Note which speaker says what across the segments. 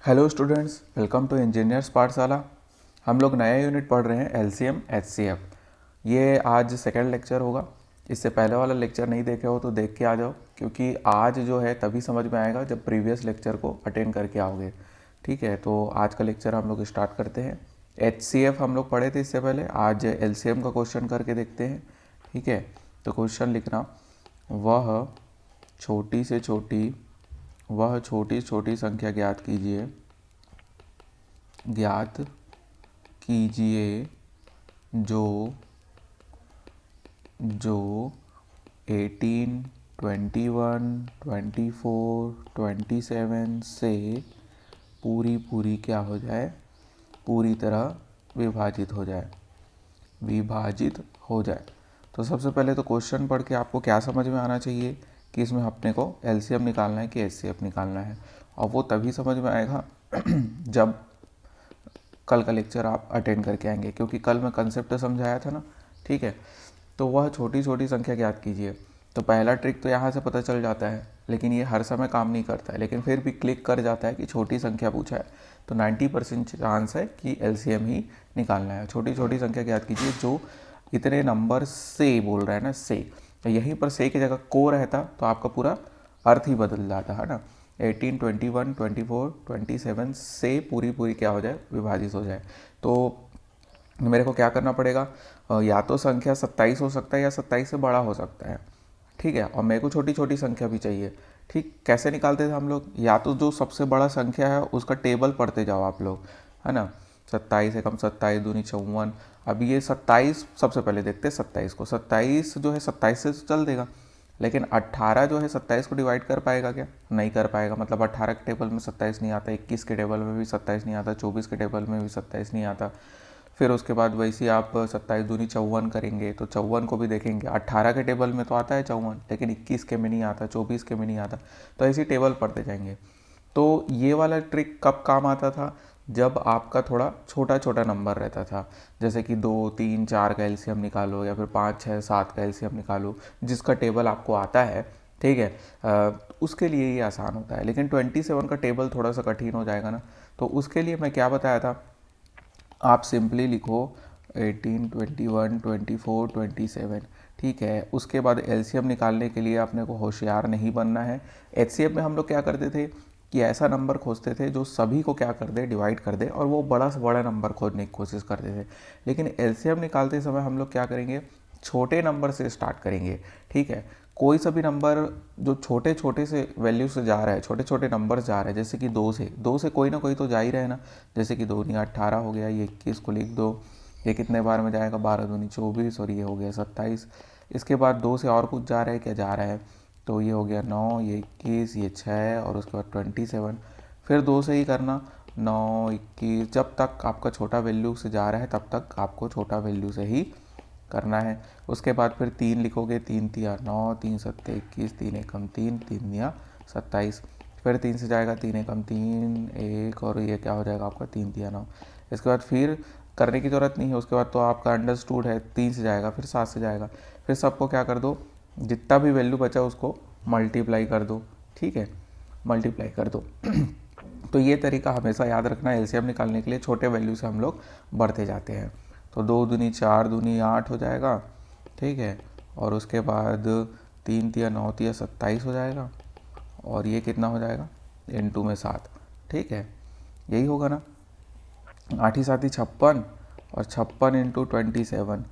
Speaker 1: Hello students, welcome to Engineers Pathshala. हम लोग नया यूनिट पढ़ रहे हैं एलसीएम एचसीएफ। ये आज सेकंड लेक्चर होगा। इससे पहले वाला लेक्चर नहीं देखे हो तो देख के आ जाओ, क्योंकि आज जो है तभी समझ में आएगा जब प्रीवियस लेक्चर को अटेंड करके आओगे। ठीक है, तो आज का लेक्चर हम लोग स्टार्ट करते हैं। एचसीएफ हम लोग पढ़े थे इससे पहले, आज एलसीएम का क्वेश्चन करके देखते हैं। ठीक है, तो क्वेश्चन लिखना, वह छोटी से छोटी वह छोटी छोटी संख्या ज्ञात कीजिए जो जो 18, 21, 24, 27 से पूरी क्या हो जाए, पूरी तरह विभाजित हो जाए। तो सबसे पहले तो क्वेश्चन पढ़ के आपको क्या समझ में आना चाहिए कि इसमें अपने को एलसीएम निकालना है कि एचसीएफ निकालना है। और वो तभी समझ में आएगा जब कल का लेक्चर आप अटेंड करके आएंगे, क्योंकि कल मैं कंसेप्ट समझाया था ना। ठीक है, तो वह छोटी छोटी संख्या ज्ञात कीजिए। तो पहला ट्रिक तो यहाँ से पता चल जाता है, लेकिन ये हर समय काम नहीं करता है, लेकिन फिर भी क्लिक कर जाता है कि छोटी संख्या पूछा है तो 90% चांस है कि एलसीएम ही निकालना है। छोटी छोटी संख्या ज्ञात कीजिए जो इतने नंबर से बोल रहा है ना, से, तो यहीं पर से की जगह को रहता तो आपका पूरा अर्थ ही बदल जाता है ना। 18, 21, 24, 27 से पूरी क्या हो जाए, विभाजित हो जाए। तो मेरे को क्या करना पड़ेगा, या तो संख्या 27 हो सकता है या 27 से बड़ा हो सकता है। ठीक है, और मेरे को छोटी छोटी संख्या भी चाहिए। ठीक, कैसे निकालते थे हम लोग, या तो जो सबसे बड़ा संख्या है उसका टेबल पढ़ते जाओ आप लोग, है ना। 27 एकम 27 दूनी 54। अब ये 27 सबसे पहले देखते हैं 27 को। 27 जो है 27 से तो चल देगा, लेकिन 18 जो है 27 को डिवाइड कर पाएगा क्या? नहीं कर पाएगा। मतलब 18 के टेबल में 27 नहीं आता, 21 के टेबल में भी 27 नहीं आता, 24 के टेबल में भी 27 नहीं आता। फिर उसके बाद वैसे ही आप 27 दूनी 54 करेंगे तो 54 को भी देखेंगे, 18 के टेबल में तो आता है 54, लेकिन 21 के में नहीं आता, 24 के में नहीं आता। तो ऐसे टेबल पढ़ते जाएंगे। तो ये वाला ट्रिक कब काम आता था, जब आपका थोड़ा छोटा छोटा नंबर रहता था, जैसे कि 2, 3, 4 का एलसीएम निकालो, या फिर 5, 6, 7 का एलसीएम निकालो, जिसका टेबल आपको आता है। ठीक है, उसके लिए ये आसान होता है। लेकिन 27 का टेबल थोड़ा सा कठिन हो जाएगा ना, तो उसके लिए मैं क्या बताया था, आप सिंपली लिखो 18, 21, 24, 27। ठीक है, उसके बाद एलसीएम निकालने के लिए अपने को होशियार नहीं बनना है। एचसीएफ में हम लोग क्या करते थे कि ऐसा नंबर खोजते थे जो सभी को क्या कर दे, डिवाइड कर दे, और वो बड़ा से बड़ा नंबर खोजने की कोशिश करते थे। लेकिन एलसीएम निकालते समय हम लोग क्या करेंगे, छोटे नंबर से स्टार्ट करेंगे। ठीक है, कोई सा भी नंबर जो छोटे छोटे से वैल्यू से जा रहा है, छोटे छोटे नंबर जा रहे हैं, जैसे कि 2 से कोई ना कोई तो जा ही रहे हैं ना। जैसे कि 2 दूनी 18 हो गया, ये 21 को लिख दो, ये कितने बार में जाएगा, 12 दूनी 24, और ये हो गया 27। इसके बाद 2 से और कुछ जा रहा है, क्या जा रहा है, तो ये हो गया 9, ये 21, ये 6, और उसके बाद 27। फिर 2 से ही करना, 9, 21, जब तक आपका छोटा वैल्यू से जा रहा है तब तक आपको छोटा वैल्यू से ही करना है। उसके बाद फिर 3 लिखोगे, 3 तिया 9, 3 सत्ते 21, 3 एकम 3, 3 दिया 27। फिर 3 से जाएगा, 3 एकम 3, 1, और ये क्या हो जाएगा आपका 3 तिया 9। इसके बाद फिर करने की ज़रूरत नहीं है, उसके बाद तो आपका अंडरस्टूड है, 3 से जाएगा, फिर 7 से जाएगा। फिर सबको क्या कर दो, जितना भी वैल्यू बचा उसको मल्टीप्लाई कर दो। ठीक है, मल्टीप्लाई कर दो। तो ये तरीका हमेशा याद रखना, एलसीएम निकालने के लिए छोटे वैल्यू से हम लोग बढ़ते जाते हैं। तो 2 दूनी 4 दूनी 8 हो जाएगा। ठीक है, और उसके बाद 3 तिया 9 तिया 27 हो जाएगा, और ये कितना हो जाएगा, इंटू में 7। ठीक है, यही होगा ना। 8 ही 7 ही 56, और 56 इंटू 27,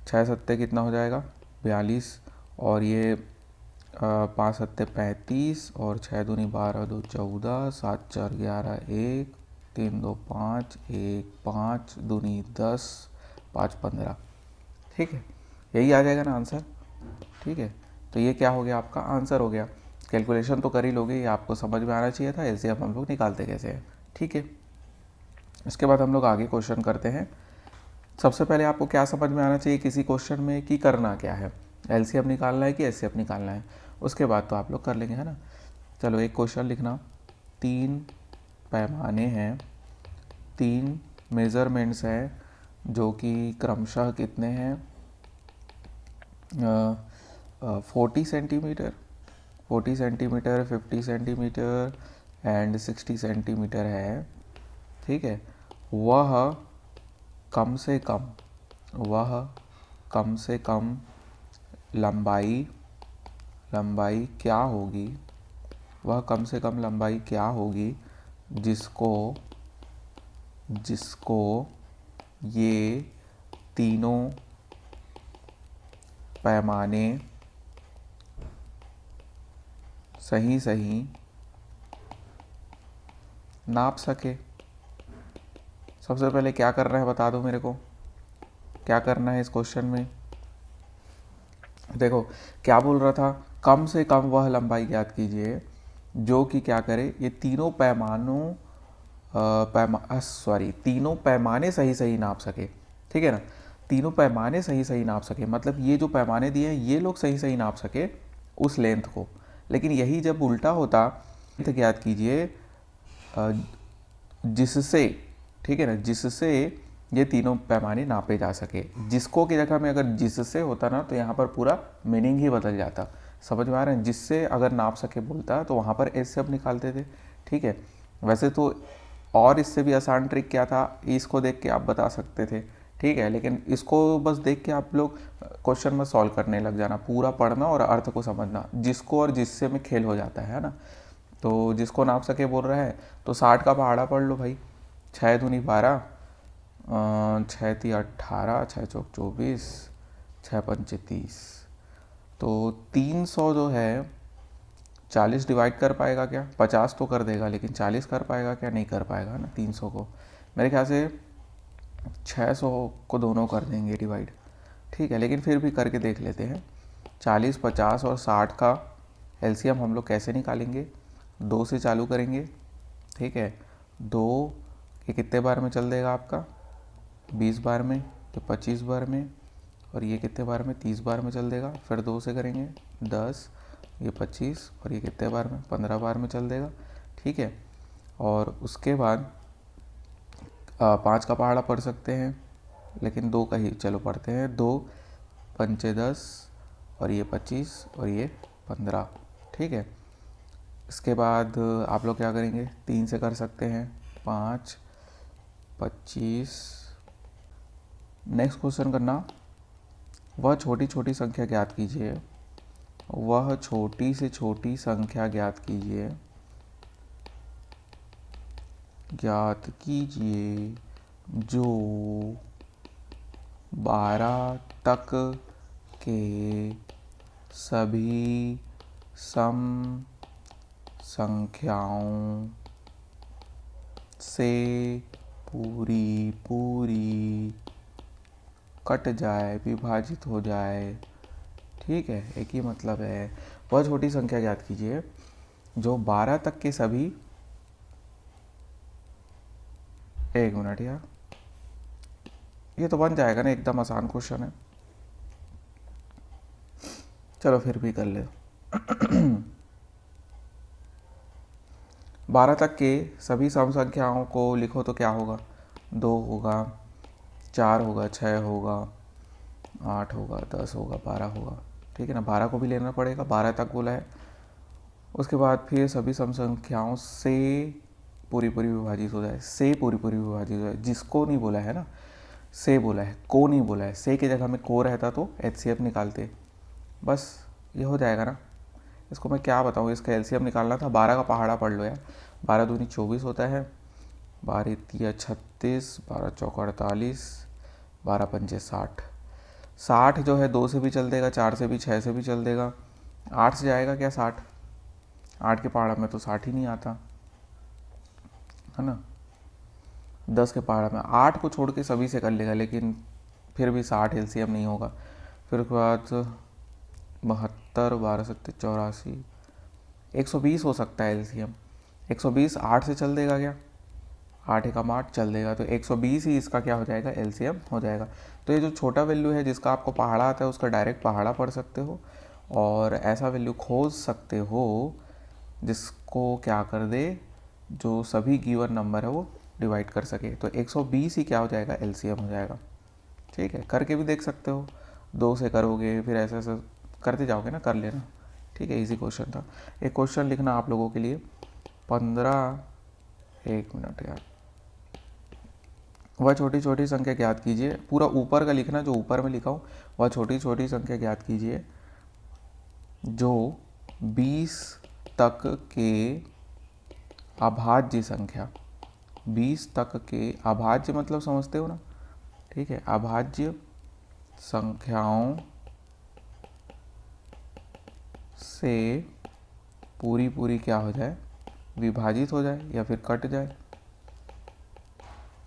Speaker 1: 6 सत्ते कितना हो जाएगा, 42, और ये 5 सत्ते 35, और 6 दूनी 12, 2 14, 7 4 11, 1, 3 2 5, 1 5 दूनी 10, 5 15। ठीक है, यही आ जाएगा ना आंसर। ठीक है, तो ये क्या हो गया, आपका आंसर हो गया। कैलकुलेशन तो कर ही लोगे, ये आपको समझ में आना चाहिए था, ऐसे अब हम लोग निकालते कैसे हैं। ठीक है, इसके बाद हम लोग आगे क्वेश्चन करते हैं। सबसे पहले आपको क्या समझ में आना चाहिए किसी क्वेश्चन में कि करना क्या है, एलसीएम निकालना है कि एचसीएफ निकालना है। उसके बाद तो आप लोग कर लेंगे, है ना। चलो एक क्वेश्चन लिखना, 3 पैमाने हैं, 3 मेज़रमेंट्स हैं, जो कि क्रमशः कितने हैं, 40 सेंटीमीटर, 50 सेंटीमीटर एंड 60 सेंटीमीटर है, ठीक है, वह कम से कम लंबाई क्या होगी, वह कम से कम लंबाई क्या होगी जिसको ये तीनों पैमाने सही नाप सके। सबसे पहले क्या करना है बता दो मेरे को, क्या करना है इस क्वेश्चन में। देखो क्या बोल रहा था, कम से कम वह लंबाई ज्ञात कीजिए जो कि क्या करे, ये तीनों तीनों पैमाने सही नाप सके, ठीक है ना। तीनों पैमाने सही नाप सके मतलब ये जो पैमाने दिए हैं ये लोग सही नाप सके उस लेंथ को। लेकिन यही जब उल्टा होता तो ज्ञात कीजिए जिससे, ठीक है ना, जिससे ये तीनों पैमाने नापे जा सके। जिसको की जगह में अगर जिससे होता ना तो यहाँ पर पूरा मीनिंग ही बदल जाता। समझ में आ रहा है, जिससे अगर नाप सके बोलता तो वहाँ पर एस से अब निकालते थे, ठीक है। वैसे तो और इससे भी आसान ट्रिक क्या था, इसको देख के आप बता सकते थे, ठीक है, लेकिन इसको बस देख के आप लोग क्वेश्चन में सॉल्व करने लग जाना, पूरा पढ़ना और अर्थ को समझना। जिसको और जिससे में खेल हो जाता है ना। तो जिसको नाप सके बोल रहा है तो 60 का पहाड़ा पढ़ लो भाई, 6 दूनी 12, 6 ती 18, 6 चौक 24, 6 पंचे 30। तो 300 जो है 40 डिवाइड कर पाएगा क्या, 50 तो कर देगा लेकिन 40 कर पाएगा क्या, नहीं कर पाएगा ना। 300 को मेरे ख्याल से 600 को दोनों कर देंगे डिवाइड, ठीक है, लेकिन फिर भी करके देख लेते हैं। 40, 50 और 60 का एलसीएम हम लोग कैसे निकालेंगे, 2 से चालू करेंगे, ठीक है। 2 ये कितने बार में चल देगा आपका, 20 बार में, ये 25 बार में, और ये कितने बार में, 30 बार में चल देगा। फिर 2 से करेंगे 10, ये 25, और ये कितने बार में, 15 बार में चल देगा, ठीक है। और उसके बाद 5 का पहाड़ा पढ़ सकते हैं, लेकिन 2 का ही चलो पढ़ते हैं। 2 पंचे 10, और ये 25, और ये 15, ठीक है। इसके बाद आप लोग क्या करेंगे, 3 से कर सकते हैं, 5, 25। नेक्स्ट क्वेश्चन करना, वह छोटी संख्या ज्ञात कीजिए, वह छोटी से छोटी संख्या ज्ञात कीजिए जो 12 तक के सभी सम संख्याओं से पूरी कट जाए, विभाजित हो जाए, ठीक है, एक ही मतलब है। वह छोटी संख्या ज्ञात कीजिए जो 12 तक के सभी, एक मिनट यार, ये तो बन जाएगा ना, एकदम आसान क्वेश्चन है, चलो फिर भी कर ले। 12 तक के सभी सम संख्याओं को लिखो तो क्या होगा, 2 होगा, 4 होगा, 6 होगा, 8 होगा, 10 होगा, 12 होगा, ठीक है ना। 12 को भी लेना पड़ेगा, 12 तक बोला है। उसके बाद फिर सभी सम संख्याओं से पूरी विभाजित हो जाए, से पूरी विभाजित हो जाए, जिसको नहीं बोला है ना, से बोला है, को नहीं बोला है। से की जगह में को रहता तो एचसीएफ निकालते, बस ये हो जाएगा ना। इसको मैं क्या बताऊँ, इसका एलसीएम निकालना था। 12 का पहाड़ा पढ़ लो यार, 12 दूनी 24 होता है, 12 तिया 36, 12 चौका 48, 12 पंजे 60। 60 जो है 2 से भी चल देगा, 4 से भी, 6 से भी चल देगा, 8 से जाएगा क्या 60, 8 के पहाड़ा में तो 60 ही नहीं आता है ना। 10 के पहाड़ा में 8 को छोड़ के सभी से कर लेगा, लेकिन फिर भी 60 एलसीएम नहीं होगा। फिर उसके बाद 72, 12 सत्ते 84, 120 हो सकता है एलसीएम। 120 8 से चल देगा क्या, 8 एकम 8 चल देगा, तो 120 ही इसका क्या हो जाएगा, एलसीएम हो जाएगा। तो ये जो छोटा वैल्यू है जिसका आपको पहाड़ा आता है उसका डायरेक्ट पहाड़ा पढ़ सकते हो, और ऐसा वैल्यू खोज सकते हो जिसको क्या कर दे, जो सभी गिवन नंबर है वो डिवाइड कर सके। तो 120 ही क्या हो जाएगा, एलसीएम हो जाएगा, ठीक है। करके भी देख सकते हो, 2 से करोगे, फिर ऐसे ऐसे करते जाओगे ना, कर लेना, ठीक है। इजी क्वेश्चन था। एक क्वेश्चन लिखना आप लोगों के लिए, 15, 1 मिनट यार, वह छोटी छोटी संख्या ज्ञात कीजिए, पूरा ऊपर का लिखना जो ऊपर में लिखा हूँ, वह छोटी छोटी संख्या ज्ञात कीजिए जो 20 तक के अभाज्य संख्या, 20 तक के अभाज्य मतलब समझते हो ना, ठीक है, अभाज्य संख्याओं से पूरी पूरी क्या हो जाए, विभाजित हो जाए या फिर कट जाए।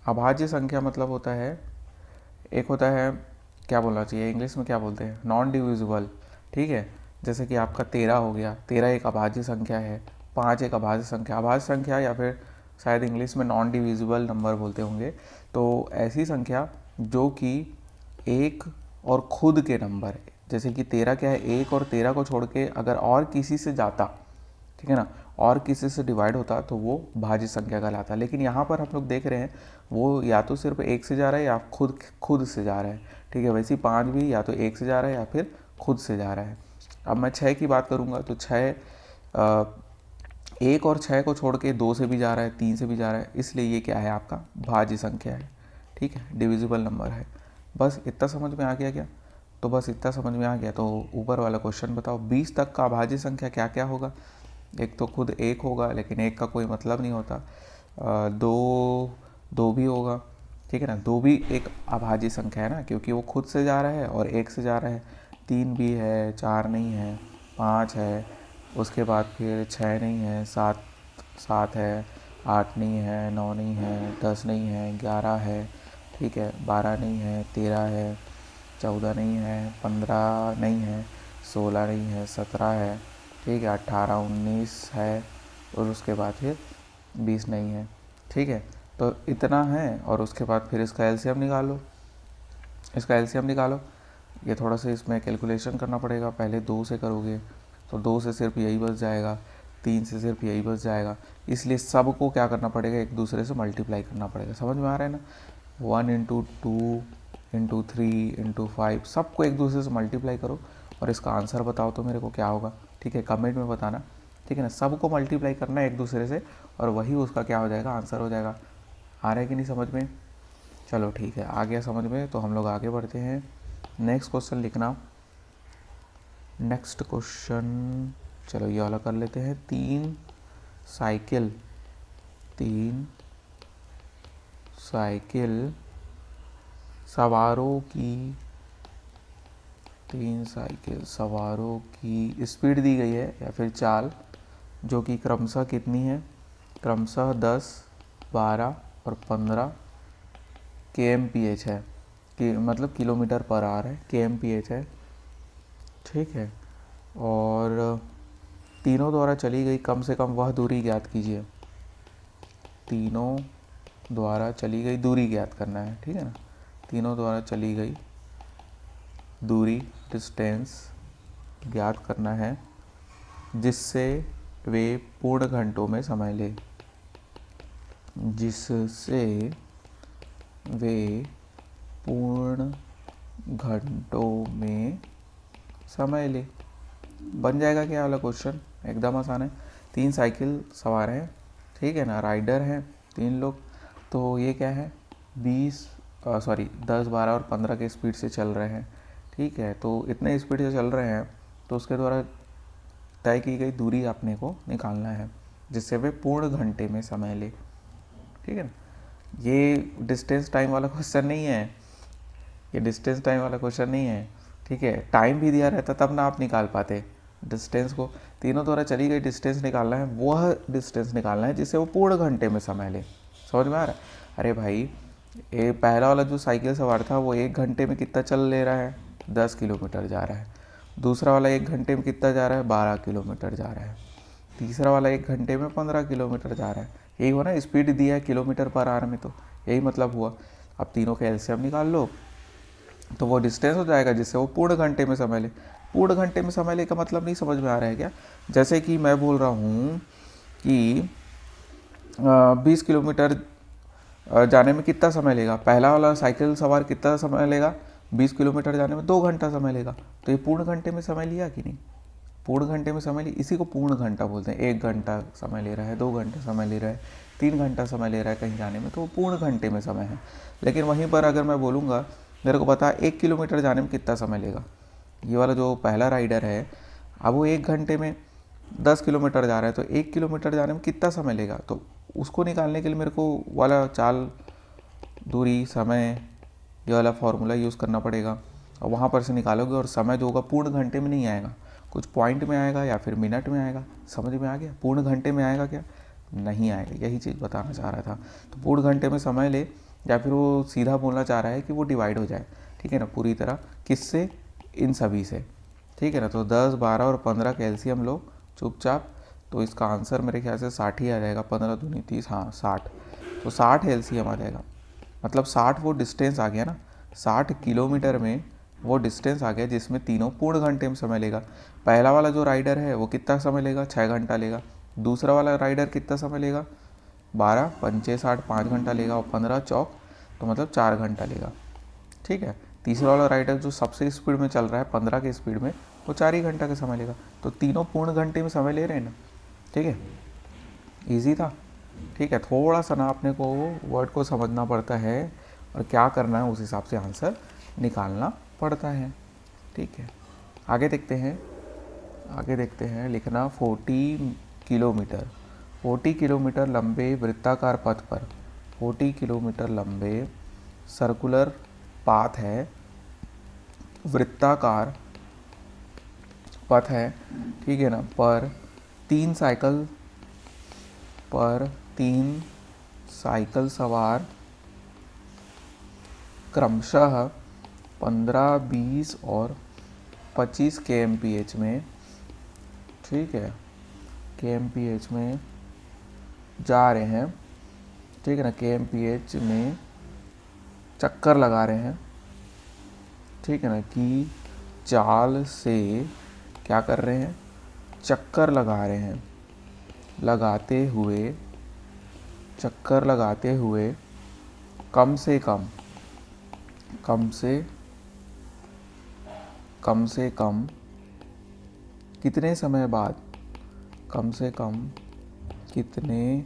Speaker 1: अभाज्य संख्या मतलब होता है, एक होता है क्या बोलना चाहिए इंग्लिश में, क्या बोलते हैं, नॉन डिविजिबल, ठीक है, जैसे कि आपका 13 हो गया, 13 एक अभाज्य संख्या है, 5 एक अभाज्य संख्या, अभाज्य संख्या या फिर शायद इंग्लिश में नॉन डिविजिबल नंबर बोलते होंगे। तो ऐसी संख्या जो कि एक और खुद के नंबर है, जैसे कि 13 क्या है, एक और 13 को छोड़ के अगर और किसी से जाता, ठीक है ना, और किसी से डिवाइड होता तो वो भाज्य संख्या कहलाता। लेकिन यहाँ पर हम लोग देख रहे हैं वो या तो सिर्फ एक से जा रहा है या खुद से जा रहा है, ठीक है, वैसे ही 5 भी या तो एक से जा रहा है या फिर खुद से जा रहा है। अब मैं 6 की बात करूँगा तो 6 एक और 6 को छोड़ के 2 से भी जा रहा है, 3 से भी जा रहा है, इसलिए ये क्या है, आपका भाज्य संख्या है, ठीक है, डिविजिबल नंबर है। बस इतना समझ में आ गया क्या? तो बस इतना समझ में आ गया तो ऊपर वाला क्वेश्चन बताओ, 20 तक का अभाज्य संख्या क्या क्या होगा। एक तो खुद एक होगा, लेकिन एक का कोई मतलब नहीं होता। दो भी होगा, ठीक है ना, 2 भी एक अभाज्य संख्या है ना, क्योंकि वो खुद से जा रहा है और एक से जा रहा है। 3 भी है, 4 नहीं है, 5 है, उसके बाद फिर 6 नहीं है, 7 है, 8 नहीं है, 9 नहीं है, 10 नहीं है, 11 है, ठीक है, 12 नहीं है, 13 है, 14 नहीं है, 15 नहीं है, 16 नहीं है, 17 है, ठीक है, 18, 19 है, और उसके बाद फिर 20 नहीं है, ठीक है। तो इतना है, और उसके बाद फिर इसका एलसीएम निकालो, इसका एलसीएम निकालो। ये थोड़ा सा इसमें कैलकुलेशन करना पड़ेगा, पहले 2 से करोगे तो 2 से सिर्फ यही बच जाएगा, 3 से सिर्फ यही बच जाएगा, इसलिए सबको क्या करना पड़ेगा, एक दूसरे से मल्टीप्लाई करना पड़ेगा। समझ में आ रहा है ना, 1 × 2 × 3 × 5 सबको एक दूसरे से मल्टीप्लाई करो और इसका आंसर बताओ तो मेरे को क्या होगा, ठीक है, कमेंट में बताना, ठीक है ना। सबको मल्टीप्लाई करना है एक दूसरे से और वही उसका क्या हो जाएगा, आंसर हो जाएगा। आ रहा है कि नहीं समझ में? चलो ठीक है, आ गया समझ में, तो हम लोग आगे बढ़ते हैं। नेक्स्ट क्वेश्चन लिखना, नेक्स्ट क्वेश्चन, चलो ये वाला कर लेते हैं। 3 साइकिल सवारों की स्पीड दी गई है या फिर चाल, जो कि क्रमशः कितनी है, क्रमशः 10, 12 और 15 kmph है, कि मतलब किलोमीटर पर आवर है, kmph है, ठीक है। और तीनों द्वारा चली गई कम से कम वह दूरी ज्ञात कीजिए, तीनों द्वारा चली गई दूरी ज्ञात करना है, ठीक है ना, तीनों द्वारा चली गई दूरी, डिस्टेंस ज्ञात करना है, जिससे वे पूर्ण घंटों में समय ले, जिससे वे पूर्ण घंटों में समय ले। बन जाएगा क्या वाला क्वेश्चन, एकदम आसान है। 3 साइकिल सवार हैं, ठीक है ना, राइडर हैं 3 लोग, तो ये क्या है 10, 12 और 15 के स्पीड से चल रहे हैं, ठीक है। तो इतने स्पीड से चल रहे हैं तो उसके द्वारा तय की गई दूरी अपने को निकालना है, जिससे वे पूर्ण घंटे में समय ले, ठीक है ना। ये डिस्टेंस टाइम वाला क्वेश्चन नहीं है, ये डिस्टेंस टाइम वाला क्वेश्चन नहीं है, ठीक है। टाइम भी दिया रहता तब ना आप निकाल पाते डिस्टेंस को। तीनों द्वारा चली गई डिस्टेंस निकालना है, वह डिस्टेंस निकालना है जिससे वो पूर्ण घंटे में समय ले। समझ में आ रहा है? अरे भाई, ये पहला वाला जो साइकिल सवार था वो 1 घंटे में कितना चल ले रहा है, 10 किलोमीटर जा रहा है। दूसरा वाला 1 घंटे में कितना जा रहा है, 12 किलोमीटर जा रहा है। तीसरा वाला 1 घंटे में 15 किलोमीटर जा रहा है। यही हुआ ना, स्पीड दिया है किलोमीटर पर आवर में, तो यही मतलब हुआ। अब तीनों का एलसीएम निकाल लो तो वो डिस्टेंस हो जाएगा जिससे वो पूर्ण घंटे में समय ले। पूर्ण घंटे में समय ले का मतलब नहीं समझ में आ रहा है क्या? जैसे कि मैं बोल रहा हूँ कि 20 किलोमीटर जाने में कितना समय लेगा, पहला वाला साइकिल सवार कितना समय लेगा, 20 किलोमीटर जाने में 2 घंटा समय लेगा, तो ये पूर्ण घंटे में समय लिया कि नहीं? पूर्ण घंटे में समय इसी को पूर्ण घंटा बोलते हैं। 1 घंटा समय ले रहा है, 2 घंटा समय ले रहा है, 3 घंटा समय ले रहा है कहीं जाने में, तो वो पूर्ण घंटे में समय है। लेकिन वहीं पर अगर मैं बोलूँगा मेरे को पता है 1 किलोमीटर जाने में कितना समय लेगा, ये वाला जो पहला राइडर है, अब वो 1 घंटे में 10 किलोमीटर जा रहा है, तो 1 किलोमीटर जाने में कितना समय लेगा, तो उसको निकालने के लिए मेरे को वाला चाल, दूरी, समय, ये वाला फॉर्मूला यूज़ करना पड़ेगा। और वहाँ पर से निकालोगे और समय जो होगा पूर्ण घंटे में नहीं आएगा, कुछ पॉइंट में आएगा या फिर मिनट में आएगा। समझ में आ गया? पूर्ण घंटे में आएगा क्या? नहीं आएगा। यही चीज़ बताना चाह रहा था। तो पूर्ण घंटे में समय ले, या फिर वो सीधा बोलना चाह रहा है कि वो डिवाइड हो जाए, ठीक है ना, पूरी तरह। किससे? इन सभी से, ठीक है ना। तो 10, 12 और 15 का एलसीएम लो चुपचाप, तो इसका आंसर मेरे ख्याल से 60 ही आ जाएगा। 15 दूनी 30, हाँ 60। तो 60 एलसीएम आ जाएगा। मतलब 60 वो डिस्टेंस आ गया ना, 60 किलोमीटर में वो डिस्टेंस आ गया जिसमें तीनों पूर्ण घंटे में समय लेगा। पहला वाला जो राइडर है वो कितना समय लेगा? 6 घंटा लेगा। दूसरा वाला राइडर कितना समय लेगा? 12 पंचे 60, 5 घंटा लेगा। और 15 चौक, तो मतलब 4 घंटा लेगा, ठीक है। तीसरा वाला राइडर जो सबसे स्पीड में चल रहा है 15 की स्पीड में, वो 4 ही घंटा का समय लेगा। तो तीनों पूर्ण घंटे में समय ले रहे हैं ना, ठीक है। ईजी था, ठीक है। थोड़ा सा ना अपने को वर्ड को समझना पड़ता है और क्या करना है उस हिसाब से आंसर निकालना पड़ता है, ठीक है। आगे देखते हैं, आगे देखते हैं। लिखना 40 किलोमीटर, 40 किलोमीटर लंबे वृत्ताकार पथ पर, 40 किलोमीटर लंबे सर्कुलर पाथ है, वृत्ताकार पथ है, ठीक है ना, पर 3 साइकिल सवार क्रमशः 15, 20 और 25 kmph में, ठीक है, kmph में जा रहे हैं, ठीक है ना, kmph में चक्कर लगा रहे हैं, ठीक है ना, कि चाल से क्या कर रहे हैं? चक्कर लगा रहे हैं। चक्कर लगाते हुए कम से कम कितने समय बाद, कम से कम कितने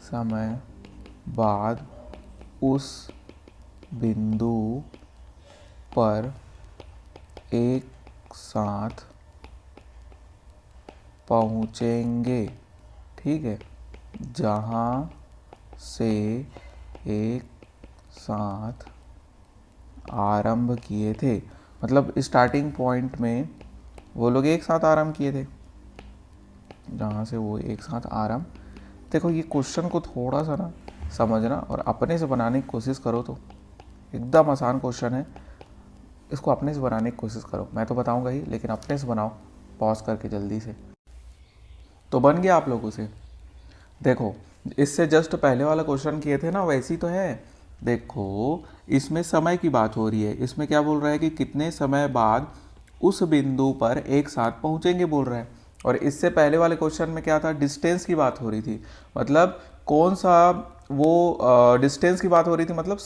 Speaker 1: समय बाद उस बिंदु पर एक साथ पहुँचेंगे, ठीक है, जहाँ से एक साथ आरंभ किए थे। मतलब स्टार्टिंग पॉइंट में वो लोग एक साथ आरंभ किए थे, जहाँ से वो एक साथ आरंभ। देखो ये क्वेश्चन को थोड़ा सा ना समझना और अपने से बनाने की कोशिश करो, तो एकदम आसान क्वेश्चन है। इसको अपने से बनाने की कोशिश करो, मैं तो बताऊंगा ही, लेकिन अपने से बनाओ पॉज करके जल्दी से। तो बन गया आप लोगों से? देखो इससे जस्ट पहले वाला क्वेश्चन किए थे ना, वैसी तो है। देखो इसमें समय की बात हो रही है, इसमें क्या बोल रहा है कि कितने समय बाद उस बिंदु पर एक साथ पहुंचेंगे बोल रहा है। और इससे पहले वाले क्वेश्चन में क्या था? डिस्टेंस की बात हो रही थी। मतलब कौन सा वो डिस्टेंस की बात हो रही थी, मतलब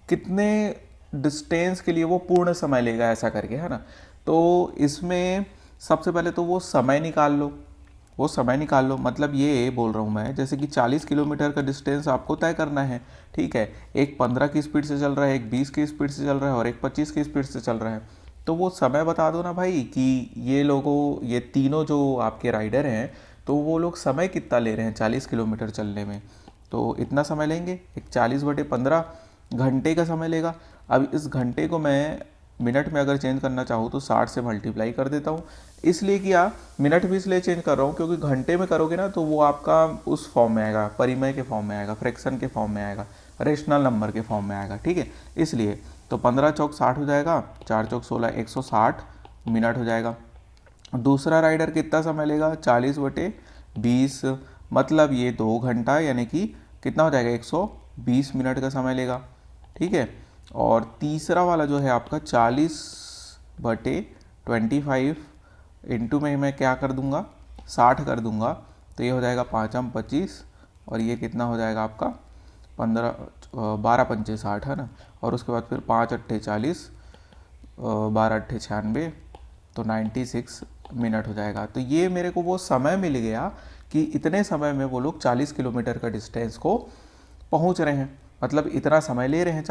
Speaker 1: कितने डिस्टेंस के लिए वो पूर्ण समय लेगा, ऐसा करके, है ना। तो इसमें सबसे पहले तो वो समय निकाल लो, वो समय निकाल लो। मतलब ये बोल रहा हूँ मैं, जैसे कि 40 किलोमीटर का डिस्टेंस आपको तय करना है, ठीक है। एक 15 की स्पीड से चल रहा है, एक 20 की स्पीड से चल रहा है और एक 25 की स्पीड से चल रहा है। तो वो समय बता दो ना भाई कि ये तीनों जो आपके राइडर हैं, तो वो लोग समय कितना ले रहे हैं 40 किलोमीटर चलने में। तो इतना समय लेंगे, एक 40/15 घंटे का समय लेगा। अब इस घंटे को मैं मिनट में अगर चेंज करना चाहूँ तो 60 से मल्टीप्लाई कर देता हूँ। इसलिए किया, मिनट भी इसलिए चेंज कर रहा हूँ क्योंकि घंटे में करोगे ना तो वो आपका उस फॉर्म में आएगा, परिमेय के फॉर्म में आएगा, फ्रैक्शन के फॉर्म में आएगा, रेशनल नंबर के फॉर्म में आएगा, ठीक है। इसलिए तो 15 चौक 60 हो जाएगा, 4 चौक 16, 160 मिनट हो जाएगा। दूसरा राइडर कितना समय लेगा? 40/20, मतलब ये 2 घंटा, यानी कि कितना हो जाएगा? 120 मिनट का समय लेगा, ठीक है। और तीसरा वाला जो है आपका 40/25 इंटू में मैं क्या कर दूंगा? 60 कर दूंगा। तो ये हो जाएगा 5 25, और ये कितना हो जाएगा आपका 12 पंचे 60, है ना। और उसके बाद फिर 5 अट्ठे 40, 12 अट्ठे 96, तो 96 मिनट हो जाएगा। तो ये मेरे को वो समय मिल गया कि इतने समय में वो लोग 40 किलोमीटर का डिस्टेंस को पहुंच रहे हैं, मतलब इतना समय ले रहे हैं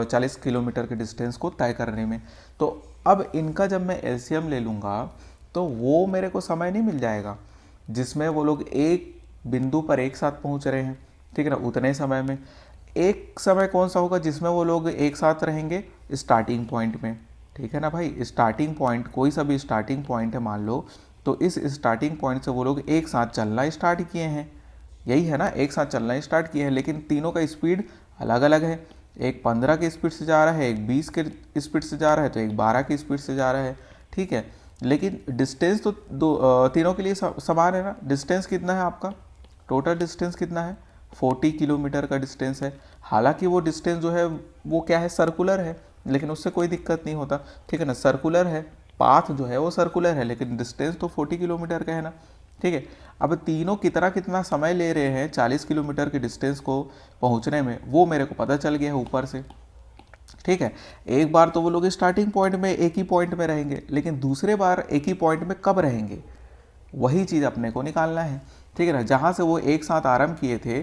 Speaker 1: 40 किलोमीटर के डिस्टेंस को तय करने में। तो अब इनका जब मैं एलसीएम ले लूँगा तो वो मेरे को समय नहीं मिल जाएगा जिसमें वो लोग एक बिंदु पर एक साथ पहुंच रहे हैं, ठीक है ना, उतने समय में। एक समय कौन सा होगा जिसमें वो लोग एक साथ रहेंगे? स्टार्टिंग पॉइंट में, ठीक है ना भाई। स्टार्टिंग पॉइंट, कोई सा भी स्टार्टिंग पॉइंट है मान लो, तो इस स्टार्टिंग पॉइंट से वो लोग एक साथ चलना स्टार्ट किए हैं, यही है ना, एक साथ चलना स्टार्ट किए हैं। लेकिन तीनों का स्पीड अलग अलग है, एक 15 की स्पीड से जा रहा है, एक 20 के स्पीड से जा रहा है, तो एक 12 की स्पीड से जा रहा है, ठीक है। लेकिन डिस्टेंस तो तीनों के लिए समान है ना। डिस्टेंस कितना है आपका? टोटल डिस्टेंस कितना है? 40 किलोमीटर का डिस्टेंस है। हालांकि वो डिस्टेंस जो है वो क्या है, सर्कुलर है, लेकिन उससे कोई दिक्कत नहीं होता, ठीक है ना। सर्कुलर है, पाथ जो है वो सर्कुलर है, लेकिन डिस्टेंस तो 40 किलोमीटर का है ना, ठीक है। अब तीनों कितना कितना समय ले रहे हैं 40 किलोमीटर के डिस्टेंस को पहुंचने में, वो मेरे को पता चल गया है ऊपर से, ठीक है। एक बार तो वो लोग स्टार्टिंग पॉइंट में एक ही पॉइंट में रहेंगे, लेकिन दूसरे बार एक ही पॉइंट में कब रहेंगे, वही चीज़ अपने को निकालना है, ठीक है ना। जहाँ से वो एक साथ आरंभ किए थे,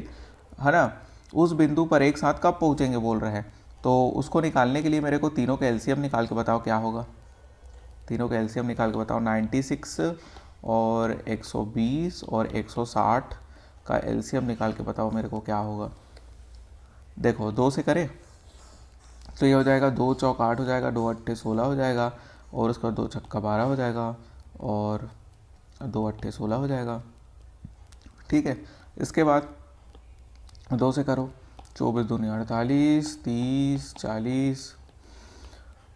Speaker 1: है ना, उस बिंदु पर एक साथ कब पहुँचेंगे बोल रहे हैं। तो उसको निकालने के लिए मेरे को तीनों का एलसीएम निकाल के बताओ क्या होगा। तीनों का एलसीएम निकाल के बताओ। 96 और 120 और 160 का एलसीएम निकाल के बताओ मेरे को क्या होगा। देखो, 2 से करें तो ये हो जाएगा, 2 चौक 8 हो जाएगा, 2 अट्ठे 16 हो जाएगा, और उसके बाद 2 छक्का 12 हो जाएगा, और 2 अट्ठे 16 हो जाएगा, ठीक है। इसके बाद 2 से करो, 24 दूनी 48, 30, 40,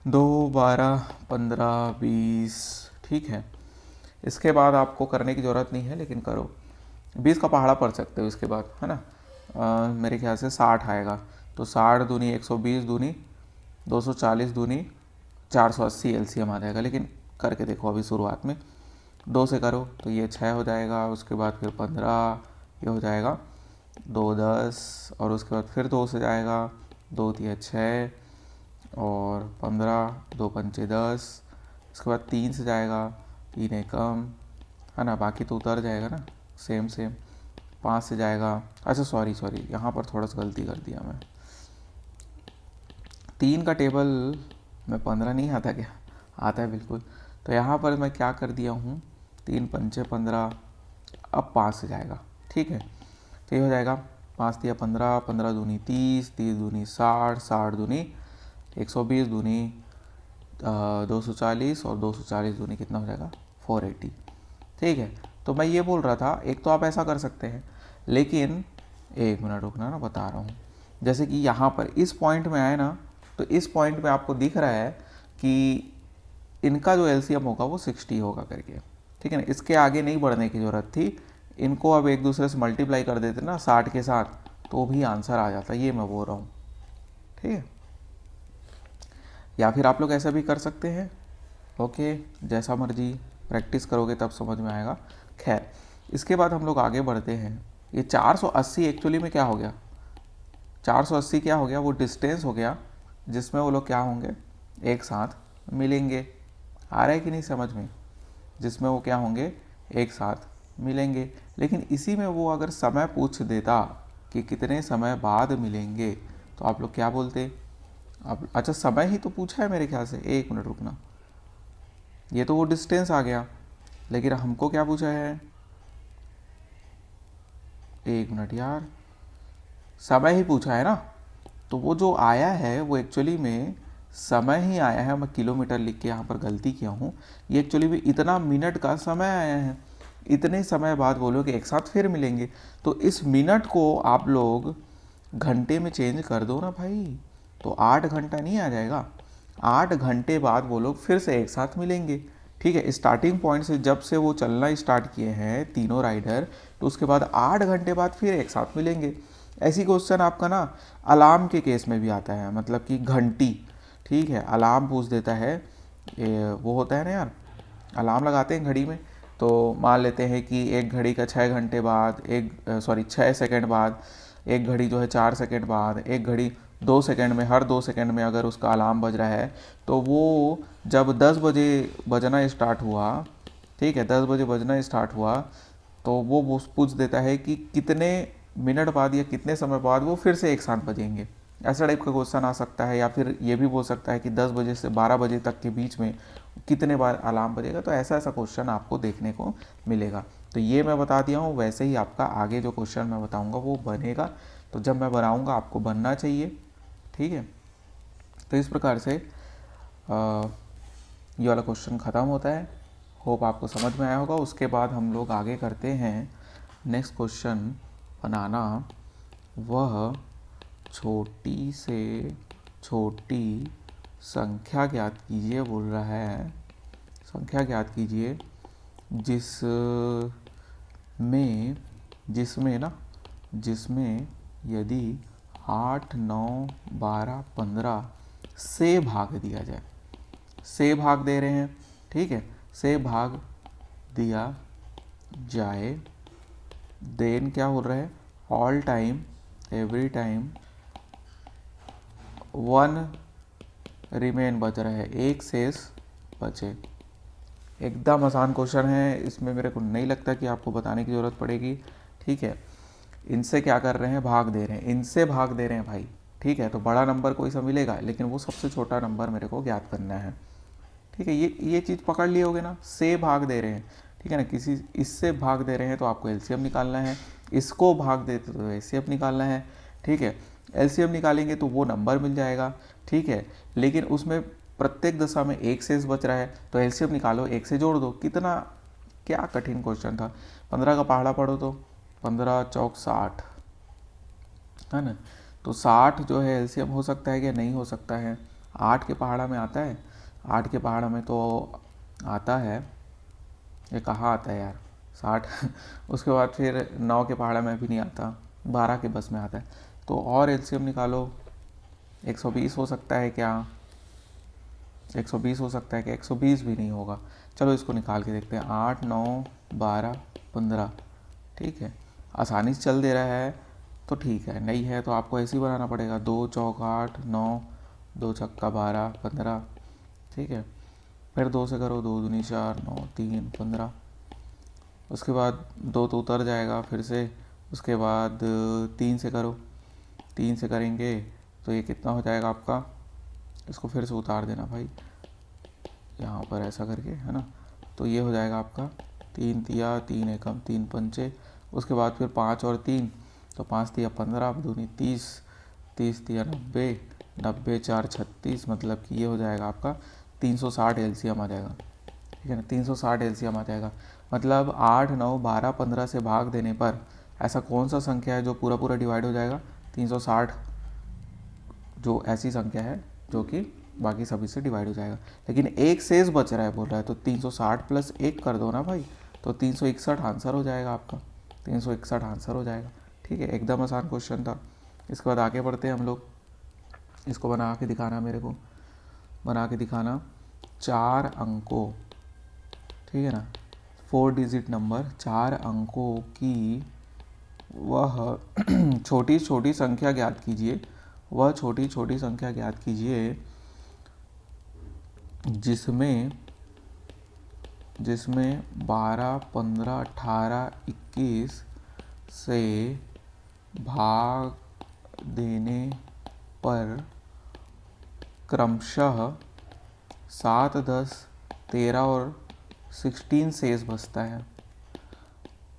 Speaker 1: 2, 12, 15, 20, ठीक है। इसके बाद आपको करने की ज़रूरत नहीं है, लेकिन करो। 20 का पहाड़ा पढ़ सकते हो इसके बाद, है ना। मेरे ख्याल से 60 आएगा, तो 60 दूनी 120 दूनी 240 दूनी 480 एलसीएम आ जाएगा। लेकिन करके देखो अभी शुरुआत में। 2 से करो तो ये 6 हो जाएगा, उसके बाद फिर 15, ये हो जाएगा 2, 10, और उसके बाद फिर 2 से जाएगा, 2 तिया 6, और 15, 2 पंचे 10, इसके बाद 3 से जाएगा, 3 एकम, है ना, बाकी तो उतर जाएगा ना, सेम सेम। 5 से जाएगा, अच्छा सॉरी यहाँ पर थोड़ा सा गलती कर दिया मैं। 3 का टेबल में 15 नहीं आता क्या? आता है बिल्कुल। तो यहाँ पर मैं क्या कर दिया हूँ, 3 पंचे 15, अब 5 से जाएगा, ठीक है। तो ये हो जाएगा 5 तिया 15, 15 दूनी 30, 30 दूनी 60, 60 दूनी 120 दूनी 240, और 240 दूनी कितना हो जाएगा 480, ठीक है। तो मैं ये बोल रहा था, एक तो आप ऐसा कर सकते हैं, लेकिन एक मिनट रुकना ना, बता रहा हूँ। जैसे कि यहाँ पर इस पॉइंट में आए ना, तो इस पॉइंट में आपको दिख रहा है कि इनका जो एलसीएम होगा वो 60 होगा करके, ठीक है ना। इसके आगे नहीं बढ़ने की ज़रूरत थी, इनको अब एक दूसरे से मल्टीप्लाई कर देते ना 60 के साथ, तो भी आंसर आ जाता, ये मैं बोल रहा हूँ, ठीक है। या फिर आप लोग ऐसा भी कर सकते हैं, ओके, जैसा मर्जी, प्रैक्टिस करोगे तब समझ में आएगा। खैर, इसके बाद हम लोग आगे बढ़ते हैं। ये 480 एक्चुअली में क्या हो गया, 480 क्या हो गया, वो डिस्टेंस हो गया जिसमें वो लोग क्या होंगे, एक साथ मिलेंगे। आ रहा है कि नहीं समझ में? जिसमें वो क्या होंगे, एक साथ मिलेंगे। लेकिन इसी में वो अगर समय पूछ देता कि कितने समय बाद मिलेंगे, तो आप लोग क्या बोलते? अब अच्छा, समय ही तो पूछा है मेरे ख्याल से, एक मिनट रुकना, ये तो वो डिस्टेंस आ गया, लेकिन हमको क्या पूछा है, एक मिनट यार, समय ही पूछा है ना। तो वो जो आया है वो एक्चुअली में समय ही आया है। मैं किलोमीटर लिख के यहाँ पर गलती किया हूँ, ये एक्चुअली में इतना मिनट का समय आया है। इतने समय बाद बोलो कि एक साथ फिर मिलेंगे, तो इस मिनट को आप लोग घंटे में चेंज कर दो ना भाई, तो 8 घंटा नहीं आ जाएगा। 8 घंटे बाद वो लोग फिर से एक साथ मिलेंगे, ठीक है। स्टार्टिंग पॉइंट से जब से वो चलना स्टार्ट किए हैं तीनों राइडर, तो उसके बाद 8 घंटे बाद फिर एक साथ मिलेंगे। ऐसी क्वेश्चन आपका ना अलार्म के केस में भी आता है, मतलब कि घंटी, ठीक है, अलार्म पूछ देता है। वो होता है ना यार, अलार्म लगाते हैं घड़ी में, तो मान लेते हैं कि एक घड़ी का 6 घंटे बाद, 6 सेकंड बाद, एक घड़ी जो है 4 सेकंड बाद, एक घड़ी 2 सेकंड में, हर 2 सेकंड में अगर उसका अलार्म बज रहा है, तो वो जब 10 बजे बजना स्टार्ट हुआ ठीक है, 10 बजे बजना स्टार्ट हुआ तो वो पूछ देता है कि कितने मिनट बाद या कितने समय बाद वो फिर से एक साथ बजेंगे। ऐसा टाइप का क्वेश्चन आ सकता है, या फिर ये भी बोल सकता है कि 10 बजे से 12 बजे तक के बीच में कितने बार अलार्म बजेगा। तो ऐसा ऐसा क्वेश्चन आपको देखने को मिलेगा। तो ये मैं बता दिया हूँ, वैसे ही आपका आगे जो क्वेश्चन मैं बताऊँगा वो बनेगा। तो जब मैं बनाऊँगा आपको बनना चाहिए, ठीक है। तो इस प्रकार से ये वाला क्वेश्चन ख़त्म होता है। होप आपको समझ में आया होगा। उसके बाद हम लोग आगे करते हैं नेक्स्ट क्वेश्चन बनाना। वह छोटी से छोटी संख्या ज्ञात कीजिए बोल रहा है। संख्या ज्ञात कीजिए जिसमें यदि 8, 9, 12, 15 से भाग दिया जाए। से भाग दे रहे हैं, ठीक है, से भाग दिया जाए, देन क्या हो रहा है, all time every time 1 remain बच रहा है, एक शेष बचे। एकदम आसान क्वेश्चन है, इसमें मेरे को नहीं लगता कि आपको बताने की ज़रूरत पड़ेगी, ठीक है। इनसे क्या कर रहे हैं, भाग दे रहे हैं, इनसे भाग दे रहे हैं भाई, ठीक है। तो बड़ा नंबर कोई सा मिलेगा, लेकिन वो सबसे छोटा नंबर मेरे को ज्ञात करना है, ठीक है। ये चीज़ पकड़ लिए होगे ना, से भाग दे रहे हैं, ठीक है ना। किसी इससे भाग दे रहे हैं तो आपको एलसीएम निकालना है, इसको भाग देते तो एचसीएफ निकालना है, ठीक है। एलसीएम निकालेंगे तो वो नंबर मिल जाएगा, ठीक है। लेकिन उसमें प्रत्येक दशा में एक शेष बच रहा है, तो एलसीएम निकालो, एक से जोड़ दो। कितना क्या कठिन क्वेश्चन था। 15 का पहाड़ा पढ़ो तो 15 चौक 60 है ना। तो 60 जो है एलसीएम हो सकता है क्या, नहीं हो सकता है। 8 के पहाड़ा में आता है, 8 के पहाड़ा में तो आता है, ये कहाँ आता है यार 60 उसके बाद फिर 9 के पहाड़ा में भी नहीं आता, 12 के बस में आता है। तो और एलसीएम निकालो, 120 हो सकता है क्या, 120 हो सकता है कि 120 भी नहीं होगा। चलो इसको निकाल के देखते हैं, 8, 9, 12, 15, ठीक है। आसानी से चल दे रहा है तो ठीक है, नहीं है तो आपको ऐसे ही बनाना पड़ेगा। 2 चौक 8, 9, 2 छक्का 12, 15, ठीक है। फिर 2 से करो, 2 दूनी 4, 9, 3, 15। उसके बाद 2 तो उतर जाएगा फिर से। उसके बाद 3 से करो, 3 से करेंगे तो ये कितना हो जाएगा आपका, इसको फिर से उतार देना भाई यहाँ पर ऐसा करके, है ना। तो ये हो जाएगा आपका 3 तिया 3 एकम 3 पंचे। उसके बाद फिर 5 और 3, तो 5 तिया 15, दूनी 30, 30 तिया 90, 90 4 36, मतलब कि ये हो जाएगा आपका 360 एलसीएम आ जाएगा, ठीक है ना। 360 एलसीएम आ जाएगा, मतलब 8, 9, 12, 15 से भाग देने पर ऐसा कौन सा संख्या है जो पूरा पूरा डिवाइड हो जाएगा। 360 जो ऐसी संख्या है जो कि बाकी सभी से डिवाइड हो जाएगा, लेकिन एक शेष बच रहा है बोल रहा है। तो 360 प्लस 1 कर दो ना भाई, तो 361 आंसर हो जाएगा आपका, 361 आंसर हो जाएगा, ठीक है। एकदम आसान क्वेश्चन था। इसके बाद आगे बढ़ते हैं हम लोग। इसको बना के दिखाना मेरे को, बना के दिखाना 4 अंकों, ठीक है ना, 4 डिजिट नंबर, 4 अंकों की वह छोटी छोटी संख्या ज्ञात कीजिए, वह छोटी छोटी संख्या ज्ञात कीजिए जिसमें 12, 15, 18, 21 से भाग देने पर क्रमशः 7, 10, 13 और 16 शेष बचता है।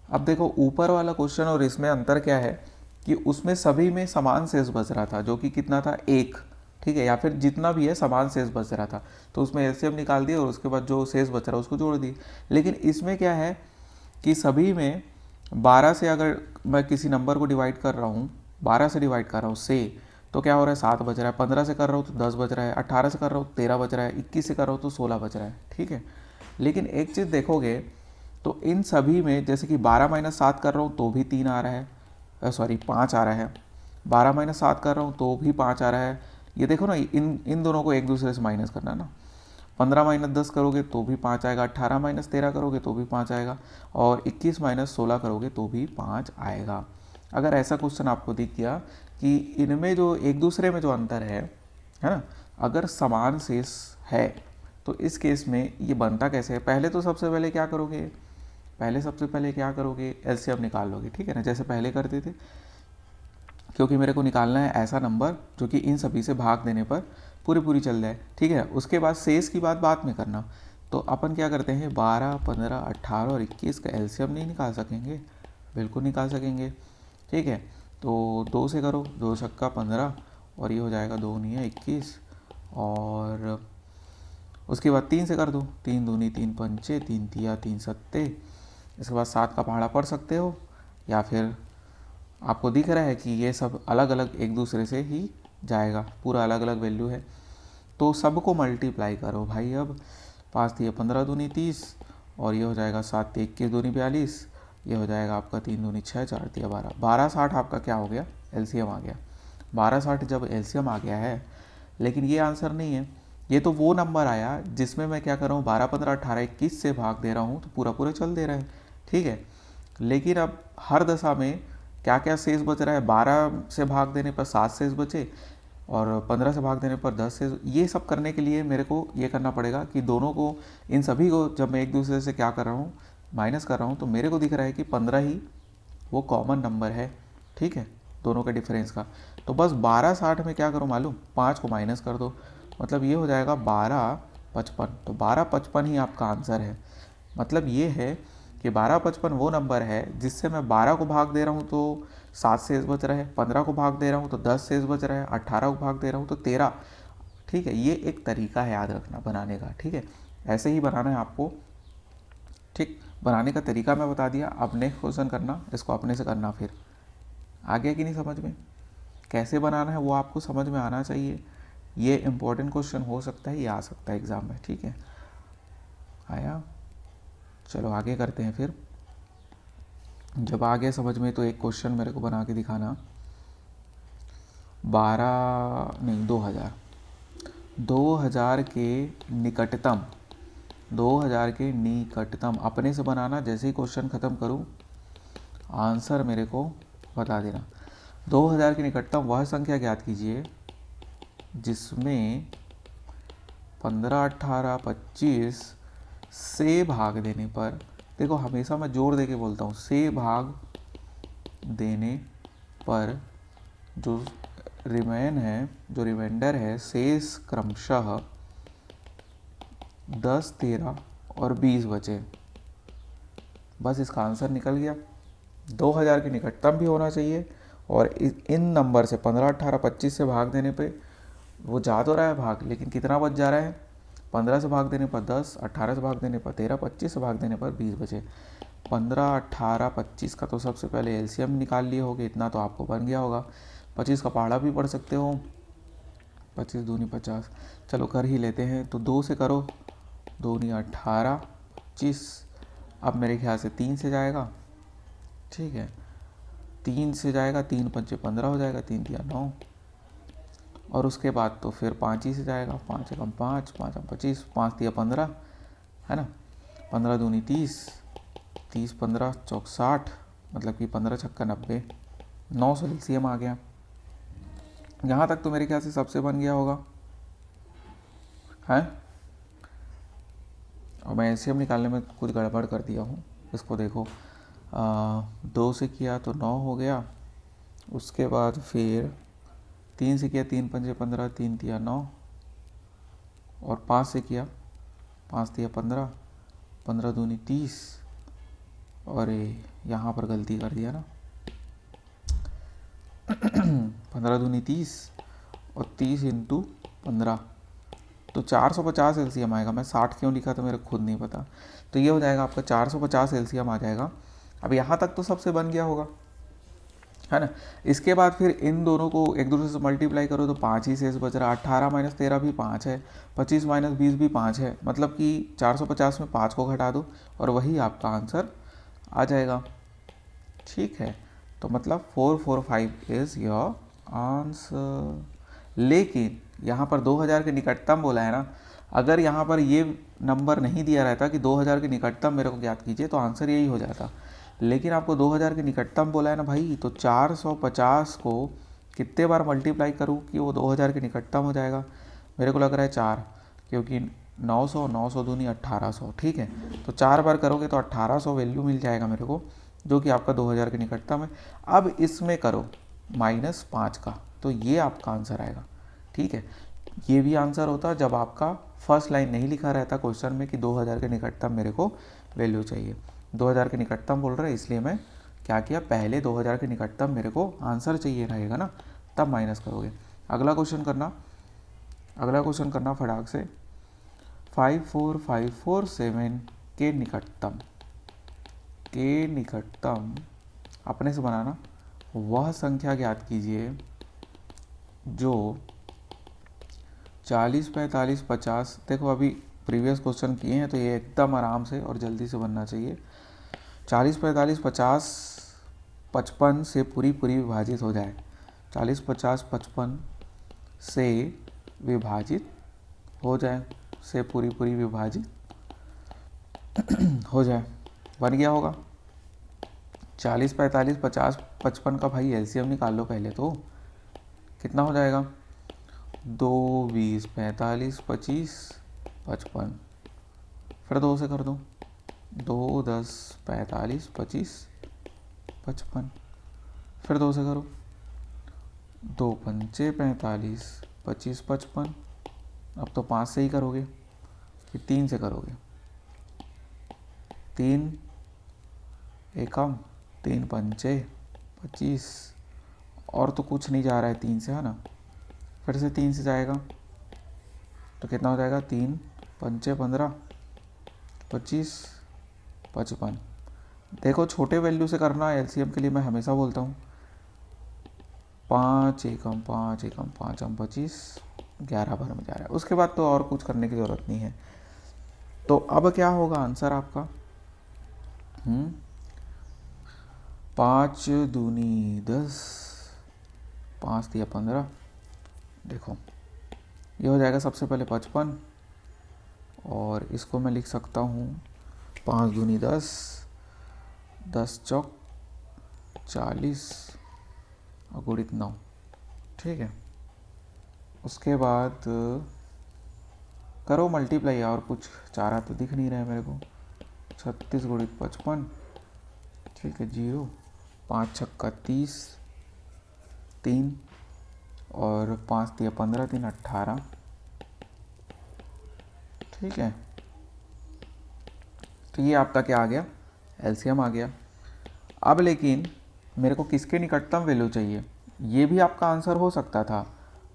Speaker 1: अब देखो ऊपर वाला क्वेश्चन और इसमें अंतर क्या है कि उसमें सभी में समान शेष बच रहा था, जो कि कितना था, 1, ठीक है, या फिर जितना भी है समान शेष बच रहा था। तो उसमें एलसीएम निकाल दिया और उसके बाद जो शेष बच रहा है उसको जोड़ दी। लेकिन इसमें क्या है कि सभी में 12 से अगर मैं किसी नंबर को डिवाइड कर रहा हूँ, 12 से डिवाइड कर रहा हूँ से, तो क्या हो रहा है, 7 बच रहा है। 15 से कर रहा हूँ तो 10 बच रहा है। 18 से कर रहा हूँ 13 बच रहा है। 21 से कर रहा हूँ तो 16 बच रहा है, ठीक है। लेकिन एक चीज़ देखोगे तो इन सभी में जैसे कि 12 - 7 कर रहा हूँ तो भी 3 आ रहा है, सॉरी 5 आ रहा है। 12 - 7 कर रहा हूँ तो भी 5 आ रहा है। ये देखो ना, इन दोनों को एक दूसरे से माइनस करना है ना। 15 - 10 करोगे तो भी 5 आएगा, 18 - 13 करोगे तो भी 5 आएगा, और 21 - 16 करोगे तो भी 5 आएगा। अगर ऐसा क्वेश्चन आपको दिख गया कि इनमें जो एक दूसरे में जो अंतर है ना, अगर समान शेष है तो इस केस में ये बनता कैसे है, पहले तो सबसे पहले क्या करोगे, एलसीएम निकाल लोगे, ठीक है ना, जैसे पहले करते थे, क्योंकि मेरे को निकालना है ऐसा नंबर जो कि इन सभी से भाग देने पर पूरी पूरी चल जाए, ठीक है। उसके बाद शेष की बात बाद में करना। तो अपन क्या करते हैं, 12, 15, 18 और 21 का एलसीएम नहीं निकाल सकेंगे, बिल्कुल निकाल सकेंगे, ठीक है। तो 2 से करो, 2 छक्का 15 और ये हो जाएगा 2 नहीं है 21, और उसके बाद 3 से कर दो, 3 दूनी 3 पंचे, 3 तिया 3 सत्ते, इसके बाद 7 का पहाड़ा पढ़ सकते हो, या फिर आपको दिख रहा है कि ये सब अलग अलग एक दूसरे से ही जाएगा, पूरा अलग अलग वैल्यू है, तो सबको मल्टीप्लाई करो भाई। अब 5 तिया 15 दूनी 30, और ये हो जाएगा 7 तिया 21 दूनी 42, ये हो जाएगा आपका 3 दूनी 6, 4 तिया 12, 1260 आपका क्या हो गया, एलसीएम आ गया। 1260 जब एलसीएम आ गया है, लेकिन ये आंसर नहीं है, ये तो वो नंबर आया जिसमें मैं क्या कर रहा हूँ, 12, 15, 18, 21 से भाग दे रहा हूँ, तो पूरा पूरा चल दे रहा है, ठीक है। लेकिन अब हर दशा में क्या क्या शेष बच रहा है, 12 से भाग देने पर 7 शेष बचे, और 15 से भाग देने पर 10 शेष। ये सब करने के लिए मेरे को ये करना पड़ेगा कि दोनों को, इन सभी को जब मैं एक दूसरे से क्या कर रहा हूँ, माइनस कर रहा हूँ, तो मेरे को दिख रहा है कि 15 ही वो कॉमन नंबर है, ठीक है, दोनों के डिफरेंस का। तो बस 1260 में क्या करो मालूम, 5 को माइनस कर दो, मतलब ये हो जाएगा 1255। तो 1255 ही आपका आंसर है। मतलब ये है कि 1255 वो नंबर है जिससे मैं 12 को भाग दे रहा हूँ तो 7 शेष बच रहा है, 15 को भाग दे रहा हूँ तो 10 शेष बच रहा है, 18 को भाग दे रहा हूँ तो 13, ठीक है। ये एक तरीका है याद रखना बनाने का, ठीक है, ऐसे ही बनाना है आपको, ठीक। बनाने का तरीका मैं बता दिया, अब नेक्स्ट क्वेश्चन करना, इसको अपने से करना। फिर आ गया कि नहीं समझ में, कैसे बनाना है वो आपको समझ में आना चाहिए। ये इम्पोर्टेंट क्वेश्चन हो सकता है, ये आ सकता है एग्ज़ाम में, ठीक है। आया, चलो आगे करते हैं। फिर जब आ गया समझ में तो एक क्वेश्चन मेरे को बना के दिखाना। 2000 के निकटतम, 2000 के निकटतम अपने से बनाना, जैसे ही क्वेश्चन ख़त्म करूँ आंसर मेरे को बता देना। 2000 की निकटतम वह संख्या ज्ञात कीजिए जिसमें 15, 18, 25 से भाग देने पर, देखो हमेशा मैं जोर दे के बोलता हूँ, से भाग देने पर जो रिमाइंडर है शेष क्रमशः 10, 13 और 20 बचे। बस इसका आंसर निकल गया। 2000 की निकटतम भी होना चाहिए, और इन नंबर से 15, 18, 25 से भाग देने पे वो जा तो रहा है भाग, लेकिन कितना बच जा रहा है, 15 से भाग देने पर 10, 18 से भाग देने पर 13, 25 से भाग देने पर 20 बचे। 15, 18, 25 का तो सबसे पहले एलसीएम निकाल लिए होगे, इतना तो आपको बन गया होगा। 25 का पहाड़ा भी पढ़ सकते हो, 25 दूनी 50, चलो कर ही लेते हैं। तो 2 से करो, 2 नहीं 18, 25, अब मेरे ख्याल से 3 से जाएगा, ठीक है, 3 से जाएगा, 3 पंचे 15 हो जाएगा, 3 तिया 9, और उसके बाद तो फिर 5 ही से जाएगा, 5 एकम 5, 5 25, 5 तिया 15, है ना, 15 दूनी 30, 30 15 चौक 60, मतलब कि 15 छक्का 90, 900 एलसीएम आ गया। यहाँ तक तो मेरे ख्याल से सबसे बन गया होगा, है। और मैं एलसीएम निकालने में कुछ गड़बड़ कर दिया हूँ, इसको देखो, 2 से किया तो 9 हो गया, उसके बाद फिर 3 से किया, 3 पंजे 15, 3 तिया 9, और 5 से किया, 5 तिया 15, 15 दूनी 30, और यहाँ पर गलती कर दिया ना, 15 दूनी 30 और 30 इंटू 15, तो 450 एलसीएम आएगा। मैं 60 क्यों लिखा था मेरे को खुद नहीं पता। तो ये हो जाएगा आपका 450 एलसीएम आ जाएगा। अब यहाँ तक तो सबसे बन गया होगा, है ना। इसके बाद फिर इन दोनों को एक दूसरे से मल्टीप्लाई करो तो 5 ही शेष बच रहा है। 18 माइनस 13 भी 5 है, 25 माइनस 20 भी 5 है, मतलब कि 450 में 5 को घटा दो और वही आपका आंसर आ जाएगा, ठीक है। तो मतलब 445 इज़ योर आंसर। लेकिन यहाँ पर 2000 के निकटतम बोला है ना, अगर यहाँ पर ये नंबर नहीं दिया रहता कि 2000 के निकटतम मेरे को ज्ञात कीजिए तो आंसर यही हो जाता। लेकिन आपको 2000 के निकटतम बोला है ना भाई, तो 450 को कितने बार मल्टीप्लाई करूँ कि वो 2000 के निकटतम हो जाएगा। मेरे को लग रहा है 4, क्योंकि 900, 900 दूनी 1800, ठीक है। तो 4 बार करोगे तो 1800 वैल्यू मिल जाएगा मेरे को, जो कि आपका 2000 के निकटतम है। अब इसमें करो -5 का, तो ये आपका आंसर आएगा, ठीक है। ये भी आंसर होता जब आपका फर्स्ट लाइन नहीं लिखा रहता क्वेश्चन में कि 2000 के निकटतम मेरे को वैल्यू चाहिए। 2000 के निकटतम बोल रहे हैं, इसलिए मैं क्या किया, पहले 2000 के निकटतम मेरे को आंसर चाहिए रहेगा ना, तब माइनस करोगे। अगला क्वेश्चन करना फटाक से। 54547 के निकटतम अपने से बनाना, वह संख्या ज्ञात कीजिए जो 40, 45, 50, देखो अभी प्रीवियस क्वेश्चन किए हैं तो ये एकदम आराम से और जल्दी से बनना चाहिए। 40, 45, 50, 55 से पूरी विभाजित हो जाए। 40, 50, 55 से विभाजित हो जाए, से पूरी विभाजित हो जाए, बन गया होगा। 40, 45, 50, 55 का भाई एलसीएम निकाल लो पहले तो, कितना हो जाएगा, 2, 20, 45, 25, 55, फिर 2 से कर दो, 2, 10, 45, 25, 55, फिर 2 से करो, 2 पंचे 45, 25, 55, अब तो 5 से ही करोगे कि 3 से करोगे, 3 एकम, 3 पंचे 25, और तो कुछ नहीं जा रहा है 3 से, है ना, फिर से 3 से जाएगा तो कितना हो जाएगा, 3 पंचे 15, 25, 55। देखो छोटे वैल्यू से करना एलसीएम के लिए मैं हमेशा बोलता हूँ, 5 एकम 5 एकम 5 हम 25, 11 भर में जा रहा है, उसके बाद तो और कुछ करने की ज़रूरत नहीं है। तो अब क्या होगा आंसर आपका, 5 दूनी 10, 5 दिया 15, देखो ये हो जाएगा सबसे पहले 55, और इसको मैं लिख सकता हूँ 5 दूनी 10, 10 चौक 40 और गुणित 9, ठीक है। उसके बाद करो मल्टीप्लाई, और कुछ चारा तो दिख नहीं रहा है मेरे को, 36 गुणित 55, ठीक है, 0, 5 छक्का 30, 3 और 5 दिया 15, 3 18, ठीक है। तो ये आपका क्या आ गया, एलसीएम आ गया। अब लेकिन मेरे को किसके निकटतम वैल्यू चाहिए, ये भी आपका आंसर हो सकता था,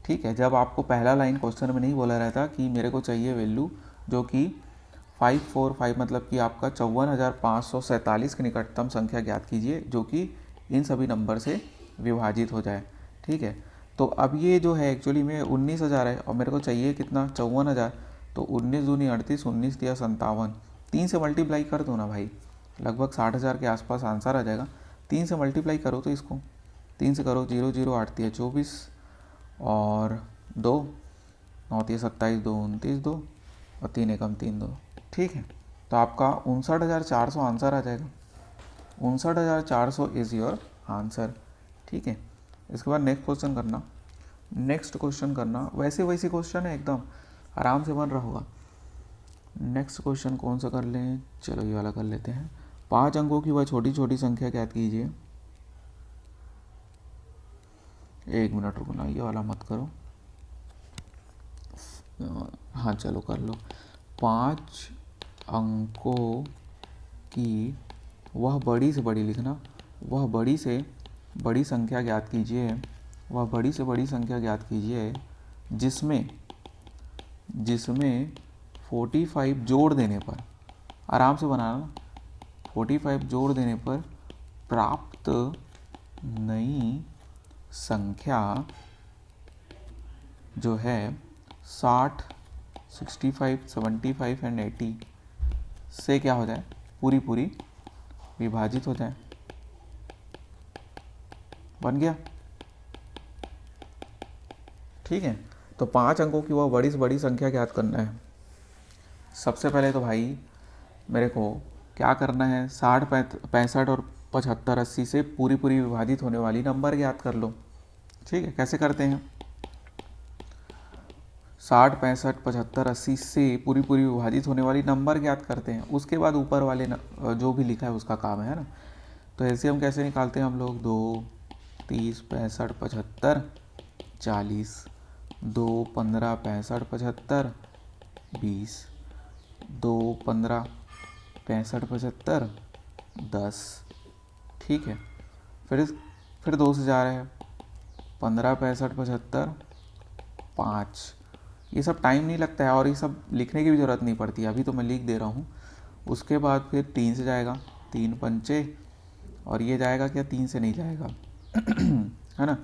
Speaker 1: ठीक है, जब आपको पहला लाइन क्वेश्चन में नहीं बोला रहता कि मेरे को चाहिए वैल्यू जो कि 545 मतलब कि आपका 54,547 की निकटतम संख्या ज्ञात कीजिए जो कि इन सभी नंबर से विभाजित हो जाए, ठीक है। तो अब ये जो है एक्चुअली में 19,000 है और मेरे को चाहिए कितना, 54,000, तो 19 दूनी 38, 19 दिया 57, 3 से मल्टीप्लाई कर दो ना भाई, लगभग 60,000 के आसपास आंसर आ जाएगा। 3 से मल्टीप्लाई करो तो इसको, 3 से करो, 0, 0, 8 दिया 24 और 2, 9 दिया 27, 2 29, 2 और 3 एकम 3, 2, ठीक है। तो आपका 59,400 आंसर आ जाएगा, 59,400 इज़ योर आंसर, ठीक है। इसके बाद नेक्स्ट क्वेश्चन करना वैसे क्वेश्चन है, एकदम आराम से बन रहा होगा। नेक्स्ट क्वेश्चन कौन सा कर लें, चलो ये वाला कर लेते हैं। 5 अंकों की वह छोटी संख्या ज्ञात कीजिए, 1 मिनट रुकना, ये वाला मत करो, हाँ चलो कर लो। 5 अंकों की वह बड़ी से बड़ी लिखना, वह बड़ी से बड़ी संख्या ज्ञात कीजिए, वह बड़ी से बड़ी संख्या ज्ञात कीजिए जिसमें 45 जोड़ देने पर, आराम से बनाना, 45 जोड़ देने पर प्राप्त नई संख्या जो है 60, 65, 75 एंड 80 से क्या हो जाए, पूरी विभाजित हो जाए, बन गया, ठीक है। तो 5 अंकों की वह बड़ी से बड़ी संख्या ज्ञात करना है। सबसे पहले तो भाई मेरे को क्या करना है, 60, 65 और 75, 80 से पूरी विभाजित होने वाली नंबर ज्ञात कर लो, ठीक है। कैसे करते हैं, 60, 65, 75, 80 से पूरी पूरी विभाजित होने वाली नंबर ज्ञात करते हैं, उसके बाद ऊपर वाले जो भी लिखा है उसका काम है ना। तो एलसीएम कैसे निकालते हैं हम लोग, 2, 30, 65, 75, 40, 2, 15, 65, 75, 20, 2, 15, 65, 75, 10। ठीक है, फिर 2 से जा रहे हैं, 15, 65, 75, 5। ये सब टाइम नहीं लगता है और ये सब लिखने की भी ज़रूरत नहीं पड़ती, अभी तो मैं लिख दे रहा हूँ। उसके बाद फिर 3 से जाएगा, 3 पंचे, और ये जाएगा क्या, 3 से नहीं जाएगा है ना।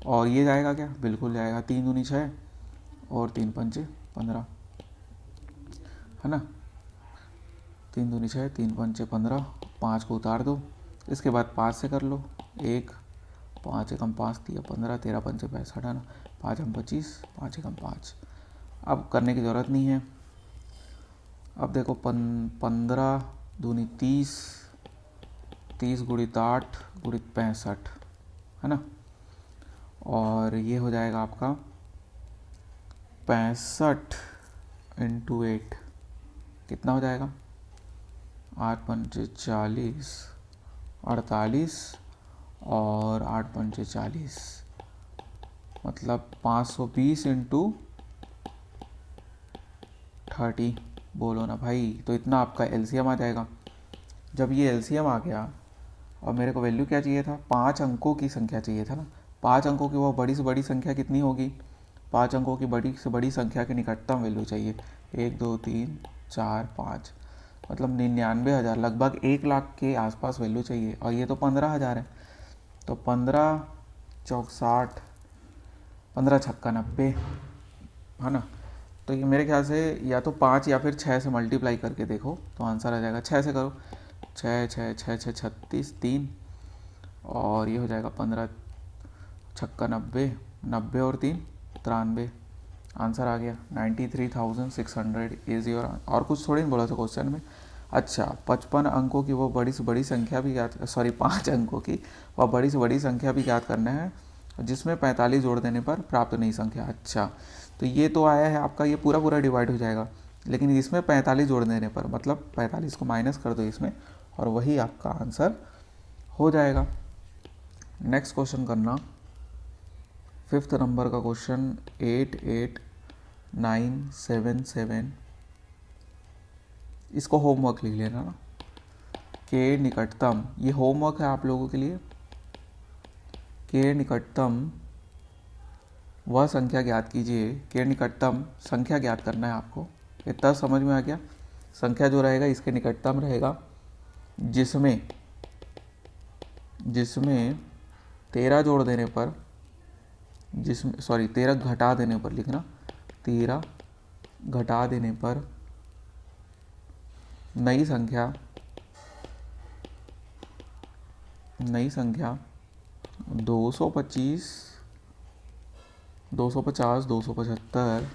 Speaker 1: और ये जाएगा क्या, बिल्कुल जाएगा, 3 दूनी 6 और 3 पंचे 15, है ना। 3 दूनी 6, 3 पंचे 15, 5 को उतार दो। इसके बाद 5 से कर लो, 1, 5 एकम 5 दिया 15, 13 पंचे 65, है ना, 5 हम 25, 5 एकम 5। अब करने की ज़रूरत नहीं है। अब देखो 15 दूनी 30, 30 गुणित 8 गुणित 65, है ना। और ये हो जाएगा आपका 65 इंटू 8, कितना हो जाएगा, 8 पंचे 40, 48, और 8 पंचे 40, मतलब 520 इंटू 30। बोलो ना भाई, तो इतना आपका एलसीएम आ जाएगा। जब ये एलसीएम आ गया और मेरे को वैल्यू क्या चाहिए था, 5 अंकों की संख्या चाहिए था ना। 5 अंकों की वो बड़ी से बड़ी संख्या कितनी होगी, 5 अंकों की बड़ी से बड़ी संख्या की निकटतम वैल्यू चाहिए, 1, 2, 3, 4, 5, मतलब 99,000, लगभग 1 लाख के आसपास वैल्यू चाहिए, और ये तो 15,000 है। तो 15 चौक 60, 15 छक्का 90, है ना। तो ये मेरे ख्याल से या तो 5 या फिर 6 से मल्टीप्लाई करके देखो तो आंसर आ जाएगा। 6 से करो, 6 6 6 6 36, 3, और ये हो जाएगा 15 छक्का 90, 90 और 3 93, आंसर आ गया 93,600 इज योर। और कुछ थोड़ी नहीं बोला था क्वेश्चन में। अच्छा, 55 अंकों की वो बड़ी से बड़ी संख्या भी याद, सॉरी 5 अंकों की वह बड़ी से बड़ी संख्या भी याद करना है जिसमें 45 जोड़ देने पर प्राप्त नई संख्या। अच्छा, तो ये तो आया है आपका, ये पूरा पूरा डिवाइड हो जाएगा, लेकिन इसमें 45 जोड़ देने पर, मतलब 45 को माइनस कर दो इसमें, और वही आपका आंसर हो जाएगा। नेक्स्ट क्वेश्चन करना, 5th नंबर का क्वेश्चन, 88977। इसको होमवर्क लिख लेना ना, के निकटतम, ये होमवर्क है आप लोगों के लिए। के निकटतम वह संख्या ज्ञात कीजिए, के निकटतम संख्या ज्ञात करना है आपको। इतना समझ में आ गया। संख्या जो रहेगा इसके निकटतम रहेगा जिसमें 13 जोड़ देने पर, जिसमें सॉरी 13 घटा देने पर लिखना, 13 घटा देने पर नई संख्या 225, 250, 275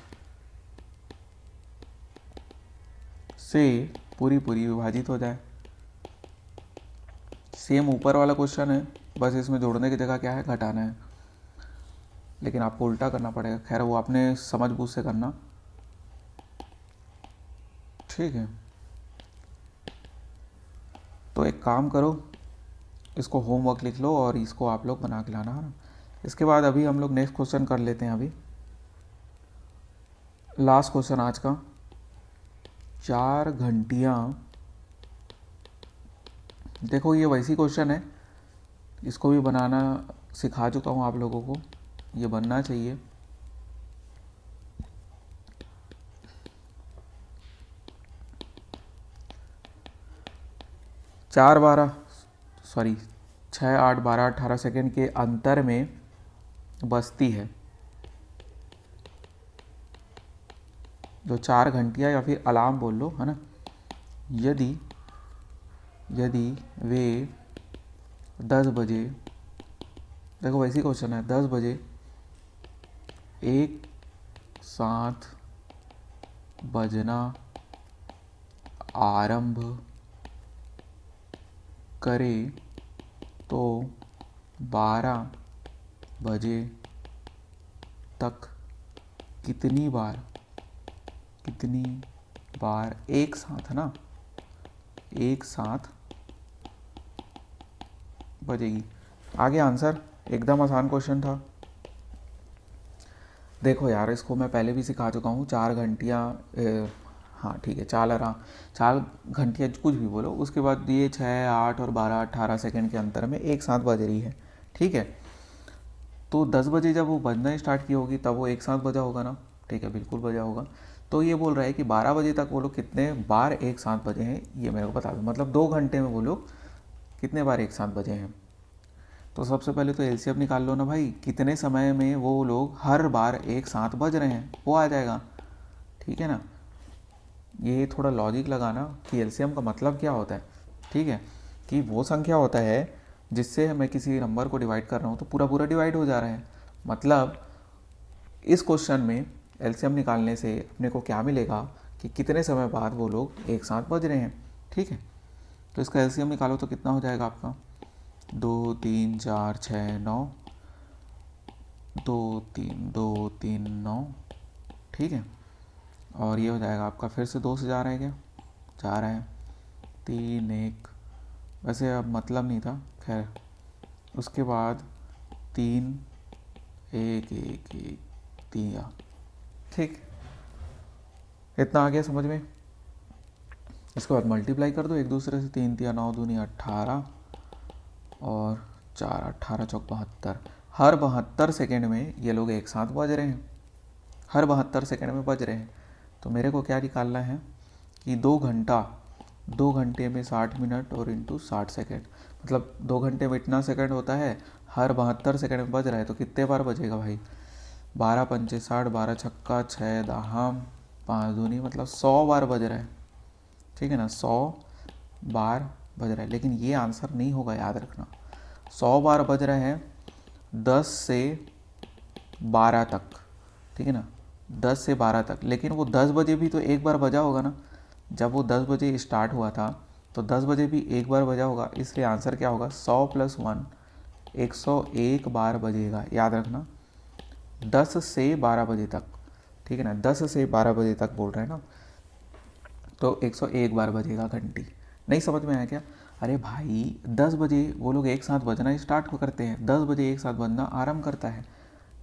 Speaker 1: से पूरी पूरी विभाजित हो जाए। सेम ऊपर वाला क्वेश्चन है, बस इसमें जोड़ने की जगह क्या है, घटाना है, लेकिन आपको उल्टा करना पड़ेगा। खैर वो आपने समझ बूझ से करना, ठीक है। तो एक काम करो, इसको होमवर्क लिख लो और इसको आप लोग बना के लाना, है ना। इसके बाद अभी हम लोग नेक्स्ट क्वेश्चन कर लेते हैं। अभी लास्ट क्वेश्चन आज का, 4 घंटियाँ। देखो ये वैसी क्वेश्चन है, इसको भी बनाना सिखा चुका हूँ आप लोगों को, ये बनना चाहिए। चार 6, 8, 12, 18 सेकेंड के अंतर में बजती है जो 4 घंटियाँ, या फिर अलार्म बोल लो, है ना। यदि वे 10 बजे, देखो वैसी क्वेश्चन है, 10 बजे एक साथ बजना आरंभ करे तो 12 बजे तक कितनी बार कितनी बार एक साथ है ना, एक साथ बजेगी। आगे आंसर, एकदम आसान क्वेश्चन था। देखो यार, इसको मैं पहले भी सिखा चुका हूँ। 4 घंटियाँ, हाँ ठीक है, 4 घंटियाँ कुछ भी बोलो, उसके बाद ये 6, 8 और 12, 18 सेकेंड के अंतर में एक साथ बज रही है, ठीक है। तो 10 बजे जब वो बजना स्टार्ट की होगी तब वो एक साथ बजा होगा ना, ठीक है, बिल्कुल बजा होगा। तो ये बोल रहा है कि 12 बजे तक वो लोग कितने बार एक साथ बजे हैं, ये मेरे को बता दो। मतलब 2 घंटे में वो लोग कितने बार एक साथ बजे हैं। तो सबसे पहले तो एलसीएम निकाल लो ना भाई, कितने समय में वो लोग हर बार एक साथ बज रहे हैं, वो आ जाएगा, ठीक है ना। ये थोड़ा लॉजिक लगाना कि एलसीएम का मतलब क्या होता है, ठीक है, कि वो संख्या होता है जिससे मैं किसी नंबर को डिवाइड कर रहा हूँ तो पूरा पूरा डिवाइड हो जा रहा है। मतलब इस क्वेश्चन में एलसीएम निकालने से अपने को क्या मिलेगा कि कितने समय बाद वो लोग एक साथ बज रहे हैं, ठीक है। तो इसका एलसीएम निकालो तो कितना हो जाएगा आपका, 2 3 4 6 9, 2 3 2 3 9, ठीक है। और ये हो जाएगा आपका, फिर से 2 से जा रहा है क्या, जा रहा है, 3 1, वैसे अब मतलब नहीं था, खैर। उसके बाद 3 1 1 1 3, ठीक, इतना आ गया समझ में। इसके बाद मल्टीप्लाई कर दो एक दूसरे से, 3 3 9 दूनी 18 और 4 18 चौक 72। हर 72 सेकेंड में ये लोग एक साथ बज रहे हैं, हर 72 सेकेंड में बज रहे हैं। तो मेरे को क्या निकालना है कि 2 घंटे में 60 मिनट और इंटू 60 सेकेंड, मतलब 2 घंटे में इतना सेकेंड होता है, हर 72 सेकेंड में बज रहा है, तो कितने बार बजेगा भाई, 12 पंचे 60, 12 छक्का 6 दहाम 5 दूनी, मतलब 100 बार बज रहा है, ठीक है ना, 100 बार बज रहा है। लेकिन ये आंसर नहीं होगा, याद रखना। 100 बार बज रहे हैं 10 से 12 तक, ठीक है ना, 10 से 12 तक। लेकिन वो 10 बजे भी तो एक बार बजा होगा ना, जब वो 10 बजे स्टार्ट हुआ था तो 10 बजे भी एक बार बजा होगा, इसलिए आंसर क्या होगा, 100 + 1, 101 बार बजेगा, याद रखना। 10 से 12 बजे तक, ठीक है ना, 10 से 12 बजे तक बोल रहे हैं ना, तो 101 बार बजेगा घंटी। नहीं समझ में आया क्या? अरे भाई 10 बजे वो लोग एक साथ बजना स्टार्ट करते हैं, 10 बजे एक साथ बजना आरंभ करता है,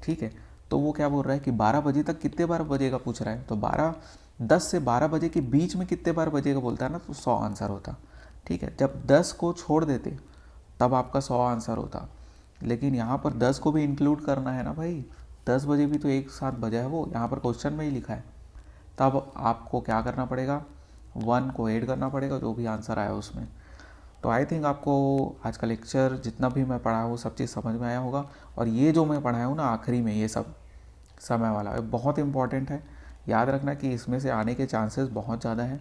Speaker 1: ठीक है। तो वो क्या बोल रहा है कि 12 बजे तक कितने बार बजेगा पूछ रहा है, तो 10 से 12 बजे के बीच में कितने बार बजेगा बोलता है ना, तो 100 आंसर होता, ठीक है। जब 10 को छोड़ देते तब आपका 100 आंसर होता, लेकिन यहाँ पर 10 को भी इंक्लूड करना है ना भाई, 10 बजे भी तो एक साथ बजा है वो, यहाँ पर क्वेश्चन में ही लिखा है। तब आपको क्या करना पड़ेगा, 1 को ऐड करना पड़ेगा जो भी आंसर आया उसमें। तो आई थिंक आपको आज का लेक्चर जितना भी मैं पढ़ा वो सब चीज़ समझ में आया होगा। और ये जो मैं पढ़ाया हूँ ना आखिरी में, ये सब समय वाला बहुत इंपॉर्टेंट है, याद रखना कि इसमें से आने के चांसेस बहुत ज़्यादा हैं।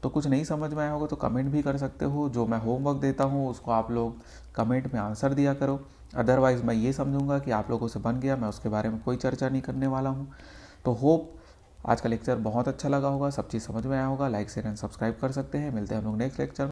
Speaker 1: तो कुछ नहीं समझ में आया होगा तो कमेंट भी कर सकते हो, जो मैं होमवर्क देता हूँ उसको आप लोग कमेंट में आंसर दिया करो। अदरवाइज़ मैं ये समझूंगा कि आप लोगों से बन गया, मैं उसके बारे में कोई चर्चा नहीं करने वाला हूँ। तो होप आज का लेक्चर बहुत अच्छा लगा होगा, सब चीज़ समझ में आया होगा। लाइक शेयर एंड सब्सक्राइब कर सकते हैं। मिलते हैं हम लोग नेक्स्ट लेक्चर में।